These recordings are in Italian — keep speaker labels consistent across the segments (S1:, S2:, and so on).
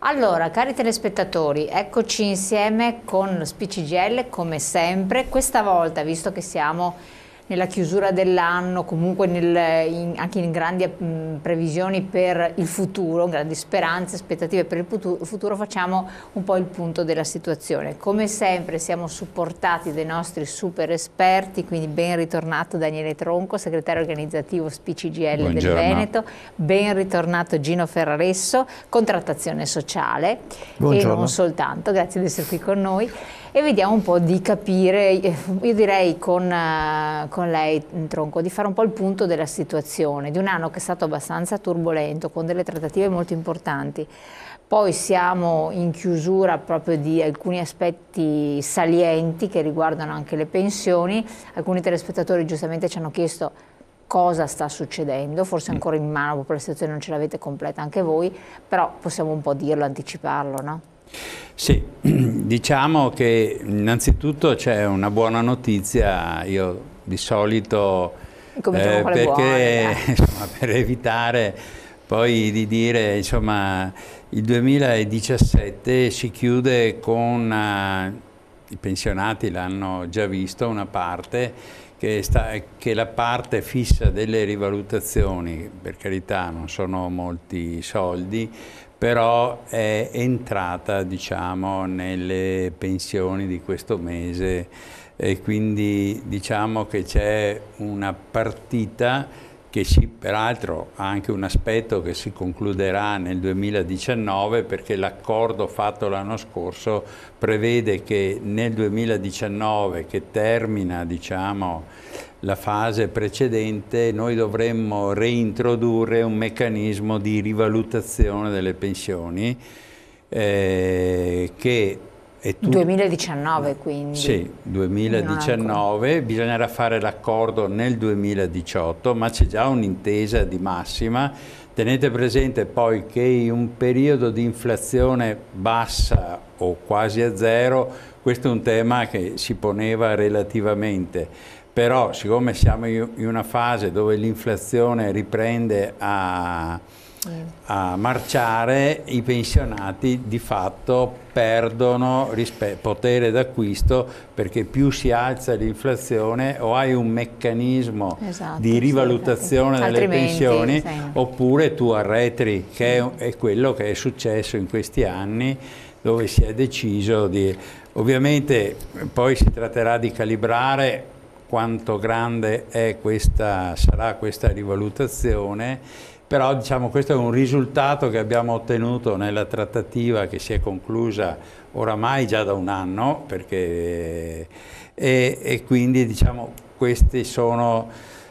S1: Allora, cari telespettatori, eccoci insieme con SPCGL come sempre. Questa volta, visto che siamo nella chiusura dell'anno, comunque anche in grandi previsioni per il futuro, grandi speranze, aspettative per il futuro, facciamo un po' il punto della situazione. Come sempre siamo supportati dai nostri super esperti, quindi ben ritornato Daniele Tronco, segretario organizzativo SPCGL del Veneto, ben ritornato Gino Ferraresso, contrattazione sociale. Buongiorno. E non soltanto, grazie di essere qui con noi. E vediamo un po' di capire, io direi con lei Tronco, di fare un po' il punto della situazione, di un anno che è stato abbastanza turbolento, con delle trattative molto importanti. Poi siamo in chiusura proprio di alcuni aspetti salienti che riguardano anche le pensioni. Alcuni telespettatori giustamente ci hanno chiesto cosa sta succedendo, forse ancora in mano la situazione non ce l'avete completa anche voi, però possiamo un po' dirlo, anticiparlo, no?
S2: Sì, diciamo che innanzitutto c'è una buona notizia, io di solito perché insomma, per evitare poi di dire insomma il 2017 si chiude con i pensionati l'hanno già visto una parte che è la parte fissa delle rivalutazioni, per carità non sono molti soldi, però è entrata, diciamo, nelle pensioni di questo mese e quindi diciamo che c'è una partita che peraltro ha anche un aspetto che si concluderà nel 2019 perché l'accordo fatto l'anno scorso prevede che nel 2019, che termina, diciamo, la fase precedente, noi dovremmo reintrodurre un meccanismo di rivalutazione delle pensioni che è
S1: 2019 quindi?
S2: Sì, 2019, bisognerà fare l'accordo nel 2018, ma c'è già un'intesa di massima. Tenete presente poi che in un periodo di inflazione bassa o quasi a zero, questo è un tema che si poneva relativamente. Però siccome siamo in una fase dove l'inflazione riprende a marciare, i pensionati di fatto perdono potere d'acquisto perché più si alza l'inflazione o hai un meccanismo di rivalutazione delle pensioni oppure tu arretri, che è quello che è successo in questi anni dove si è deciso di... Ovviamente poi si tratterà di calibrare quanto grande sarà questa rivalutazione, però diciamo questo è un risultato che abbiamo ottenuto nella trattativa che si è conclusa oramai già da un anno, perché, e quindi diciamo questi sono...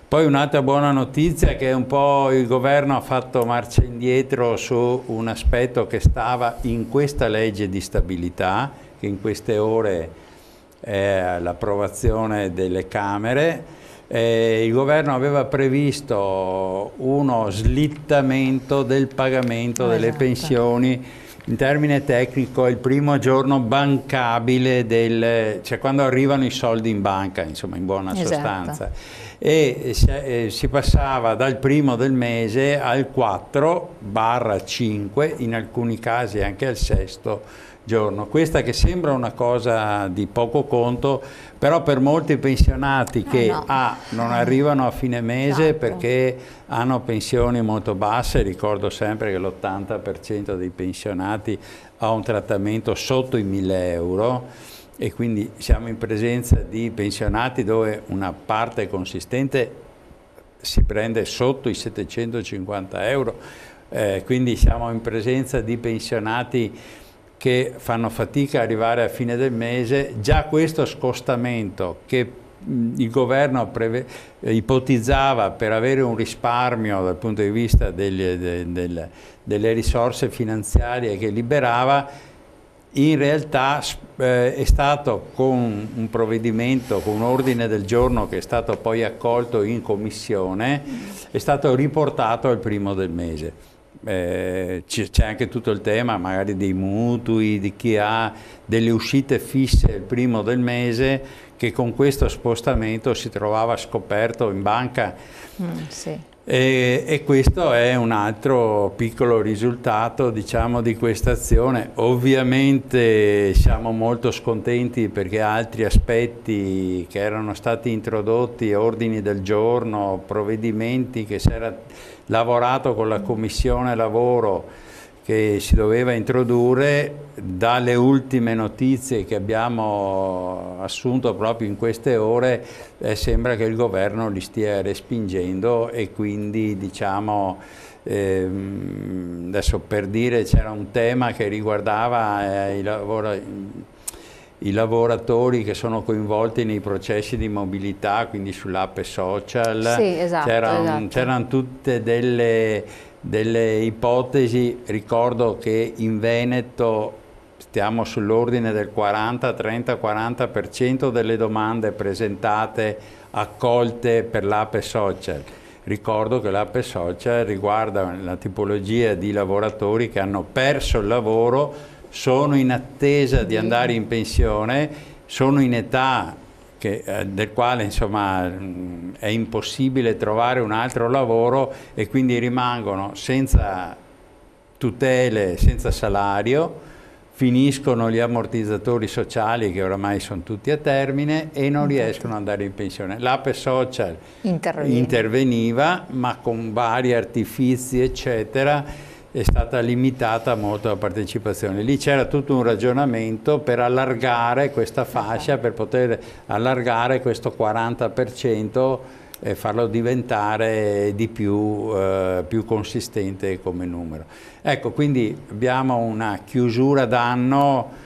S2: Poi un'altra buona notizia è che un po' il governo ha fatto marcia indietro su un aspetto che stava in questa legge di stabilità, che in queste ore è l'approvazione delle Camere. Il governo aveva previsto uno slittamento del pagamento delle pensioni, in termine tecnico il primo giorno bancabile, cioè quando arrivano i soldi in banca, insomma, in buona sostanza. E si passava dal primo del mese al 4/5, in alcuni casi anche al sesto giorno. Questa che sembra una cosa di poco conto, però per molti pensionati che non arrivano a fine mese perché hanno pensioni molto basse, ricordo sempre che l'80% dei pensionati ha un trattamento sotto i 1.000 euro e quindi siamo in presenza di pensionati dove una parte consistente si prende sotto i 750 euro, quindi siamo in presenza di pensionati che fanno fatica ad arrivare a fine del mese. Già questo scostamento che il governo ipotizzava per avere un risparmio dal punto di vista delle risorse finanziarie che liberava, in realtà è stato con un provvedimento, con un ordine del giorno che è stato poi accolto in commissione, è stato riportato al primo del mese. C'è anche tutto il tema magari dei mutui, di chi ha delle uscite fisse il primo del mese, che con questo spostamento si trovava scoperto in banca E questo è un altro piccolo risultato, diciamo, di questa azione. Ovviamente siamo molto scontenti perché altri aspetti che erano stati introdotti, ordini del giorno, provvedimenti che si era lavorato con la Commissione Lavoro, che si doveva introdurre, dalle ultime notizie che abbiamo assunto proprio in queste ore, sembra che il governo li stia respingendo, e quindi, diciamo, adesso per dire, c'era un tema che riguardava i lavoratori che sono coinvolti nei processi di mobilità, quindi sull'app social.
S1: Sì, esatto,
S2: c'erano tutte delle ipotesi. Ricordo che in Veneto stiamo sull'ordine del 30-40% delle domande presentate accolte per l'app social. Ricordo che l'app social riguarda la tipologia di lavoratori che hanno perso il lavoro, sono in attesa di andare in pensione, sono in età del quale, insomma, è impossibile trovare un altro lavoro, e quindi rimangono senza tutele, senza salario, finiscono gli ammortizzatori sociali che oramai sono tutti a termine e non riescono ad andare in pensione. L'app social interveniva, ma con vari artifici, eccetera, è stata limitata molto la partecipazione. Lì c'era tutto un ragionamento per allargare questa fascia, per poter allargare questo 40% e farlo diventare di più consistente come numero. Ecco, quindi abbiamo una chiusura d'anno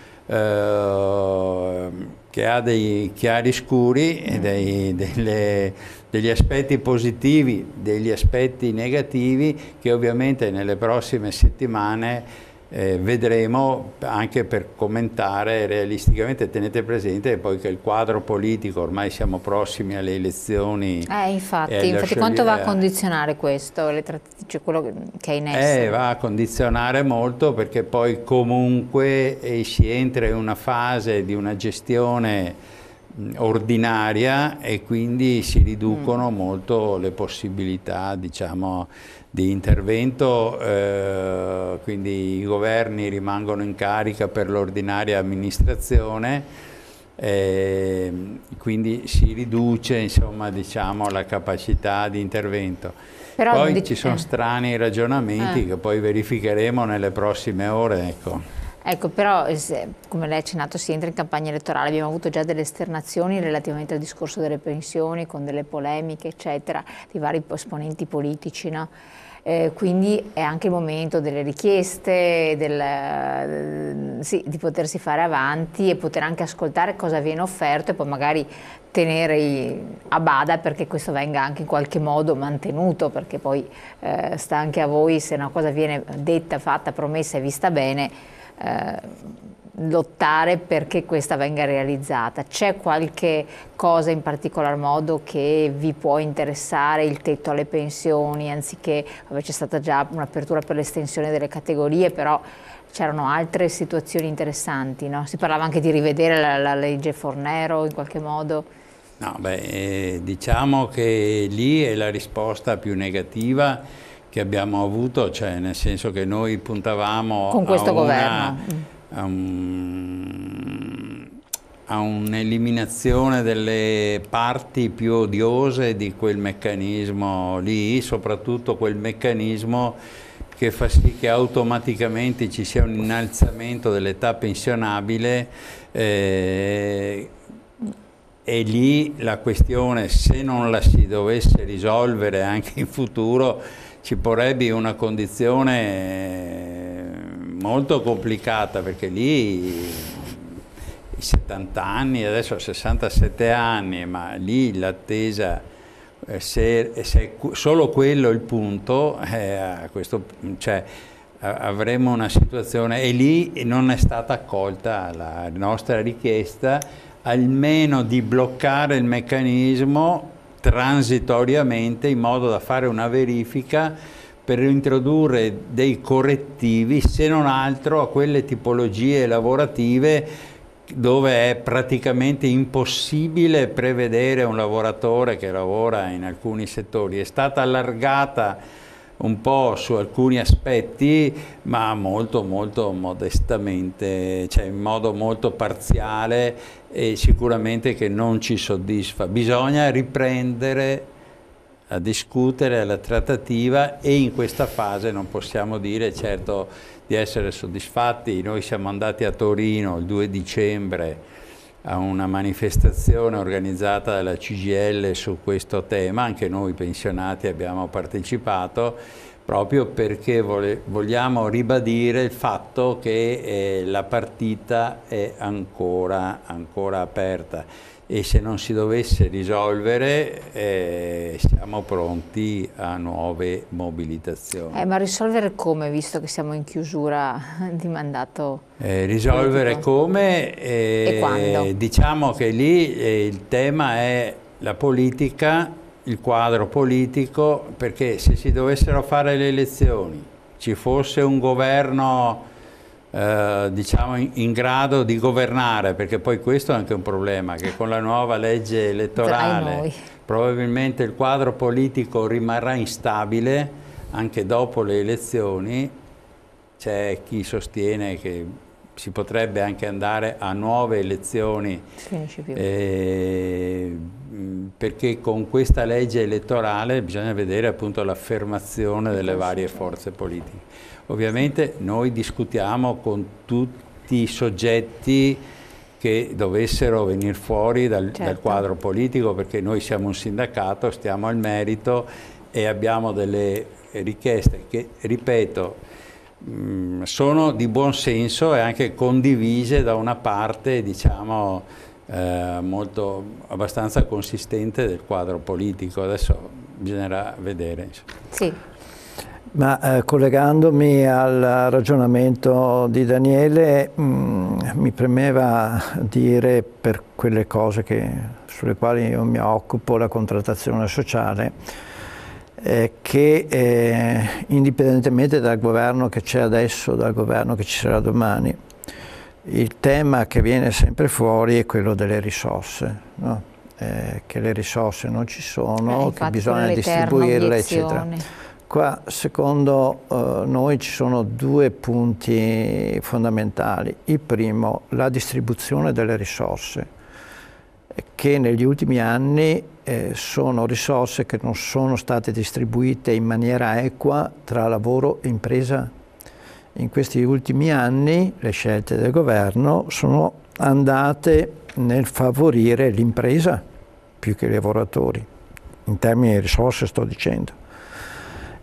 S2: che ha dei chiaroscuri e degli aspetti positivi, degli aspetti negativi, che ovviamente nelle prossime settimane vedremo, anche per commentare realisticamente. Tenete presente poi che il quadro politico, ormai siamo prossimi alle elezioni.
S1: Infatti quanto va a condizionare questo, cioè quello che è in essere?
S2: Va a condizionare molto, perché poi comunque si entra in una fase di una gestione ordinaria, e quindi si riducono molto le possibilità, diciamo, di intervento, quindi i governi rimangono in carica per l'ordinaria amministrazione, quindi si riduce, insomma, diciamo, la capacità di intervento. Però poi ci sono strani ragionamenti che poi verificheremo nelle prossime ore, ecco.
S1: Ecco, però, come lei ha accennato, si entra in campagna elettorale, abbiamo avuto già delle esternazioni relativamente al discorso delle pensioni, con delle polemiche, eccetera, di vari esponenti politici, no? Quindi è anche il momento delle richieste, di potersi fare avanti e poter anche ascoltare cosa viene offerto, e poi magari tenere a bada perché questo venga anche in qualche modo mantenuto, perché poi sta anche a voi, se una cosa viene detta, fatta, promessa e vista bene, lottare perché questa venga realizzata. C'è qualche cosa in particolar modo che vi può interessare? Il tetto alle pensioni, anziché, c'è stata già un'apertura per l'estensione delle categorie, però c'erano altre situazioni interessanti, no? Si parlava anche di rivedere la legge Fornero in qualche modo.
S2: No, diciamo che lì è la risposta più negativa che abbiamo avuto, cioè nel senso che noi puntavamo
S1: con questo governo
S2: a un'eliminazione delle parti più odiose di quel meccanismo lì, soprattutto quel meccanismo che fa sì che automaticamente ci sia un innalzamento dell'età pensionabile, e lì la questione, se non la si dovesse risolvere anche in futuro, ci porrebbe una condizione molto complicata, perché lì i 70 anni, adesso 67 anni, ma lì l'attesa, se è solo quello il punto, cioè, avremo una situazione, e lì non è stata accolta la nostra richiesta, almeno di bloccare il meccanismo transitoriamente, in modo da fare una verifica per introdurre dei correttivi, se non altro a quelle tipologie lavorative dove è praticamente impossibile prevedere un lavoratore che lavora in alcuni settori. È stata allargata un po' su alcuni aspetti, ma molto modestamente, cioè in modo molto parziale, e sicuramente che non ci soddisfa. Bisogna riprendere a discutere, alla trattativa, e in questa fase non possiamo dire certo di essere soddisfatti. Noi siamo andati a Torino il 2 dicembre a una manifestazione organizzata dalla CGIL su questo tema, anche noi pensionati abbiamo partecipato, proprio perché vogliamo ribadire il fatto che la partita è ancora aperta, e se non si dovesse risolvere siamo pronti a nuove mobilitazioni.
S1: Ma risolvere come, visto che siamo in chiusura di mandato?
S2: Risolvere
S1: politico?
S2: Come?
S1: E quando?
S2: Diciamo che lì il tema è la politica, il quadro politico, perché se si dovessero fare le elezioni, ci fosse un governo diciamo in grado di governare, perché poi questo è anche un problema, che con la nuova legge elettorale probabilmente il quadro politico rimarrà instabile anche dopo le elezioni. C'è chi sostiene che si potrebbe anche andare a nuove elezioni, perché con questa legge elettorale bisogna vedere appunto l'affermazione delle varie forze politiche. Ovviamente noi discutiamo con tutti i soggetti che dovessero venire fuori dal quadro politico, perché noi siamo un sindacato, stiamo al merito e abbiamo delle richieste che, ripeto, sono di buon senso e anche condivise da una parte, diciamo, abbastanza consistente del quadro politico. Adesso bisognerà vedere.
S1: Sì.
S3: Ma collegandomi al ragionamento di Daniele, mi premeva dire, per quelle cose sulle quali io mi occupo, la contrattazione sociale, che indipendentemente dal governo che c'è adesso, dal governo che ci sarà domani, il tema che viene sempre fuori è quello delle risorse, no? Che le risorse non ci sono, che bisogna distribuirle, eccetera. Qua, secondo noi, ci sono due punti fondamentali. Il primo, la distribuzione delle risorse, che negli ultimi anni sono risorse che non sono state distribuite in maniera equa tra lavoro e impresa. In questi ultimi anni le scelte del governo sono andate nel favorire l'impresa più che i lavoratori, in termini di risorse sto dicendo.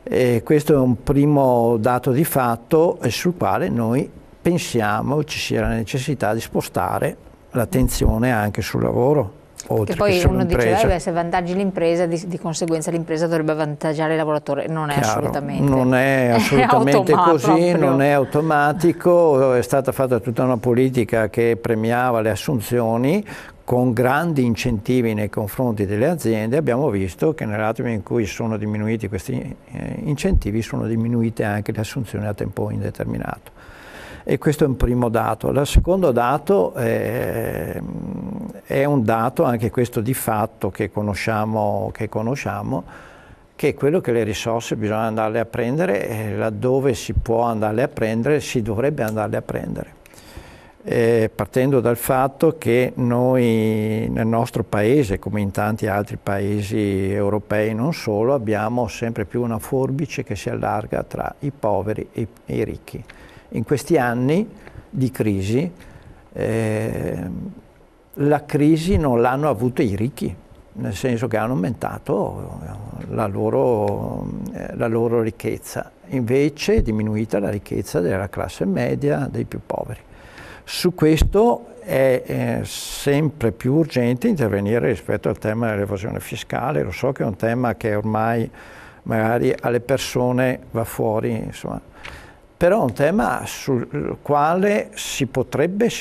S3: E questo è un primo dato di fatto sul quale noi pensiamo ci sia la necessità di spostare l'attenzione anche sul lavoro.
S1: Che poi uno dice, se vantaggi l'impresa, di conseguenza l'impresa dovrebbe avvantaggiare il lavoratore. Non è assolutamente.
S3: Non è assolutamente così, non è automatico. È stata fatta tutta una politica che premiava le assunzioni con grandi incentivi nei confronti delle aziende. Abbiamo visto che nell'attimo in cui sono diminuiti questi incentivi, sono diminuite anche le assunzioni a tempo indeterminato. E questo è un primo dato. Il secondo dato è un dato, anche questo di fatto, che conosciamo, che è quello che le risorse bisogna andarle a prendere, e laddove si può andarle a prendere, si dovrebbe andarle a prendere. Partendo dal fatto che noi nel nostro paese, come in tanti altri paesi europei non solo, abbiamo sempre più una forbice che si allarga tra i poveri e i ricchi. In questi anni di crisi, la crisi non l'hanno avuta i ricchi, nel senso che hanno aumentato la loro ricchezza, invece è diminuita la ricchezza della classe media, dei più poveri. Su questo è sempre più urgente intervenire rispetto al tema dell'evasione fiscale. Lo so che è un tema che ormai magari alle persone va fuori, insomma, però è un tema sul quale si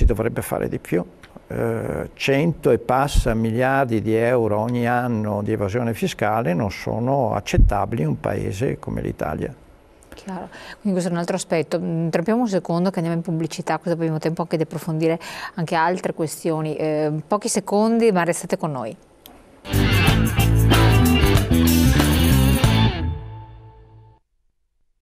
S3: dovrebbe fare di più. 100 e passa miliardi di euro ogni anno di evasione fiscale non sono accettabili in un paese come l'Italia.
S1: Chiaro. Quindi questo è un altro aspetto. Interrompiamo un secondo che andiamo in pubblicità, così abbiamo tempo anche di approfondire anche altre questioni. Pochi secondi, ma restate con noi.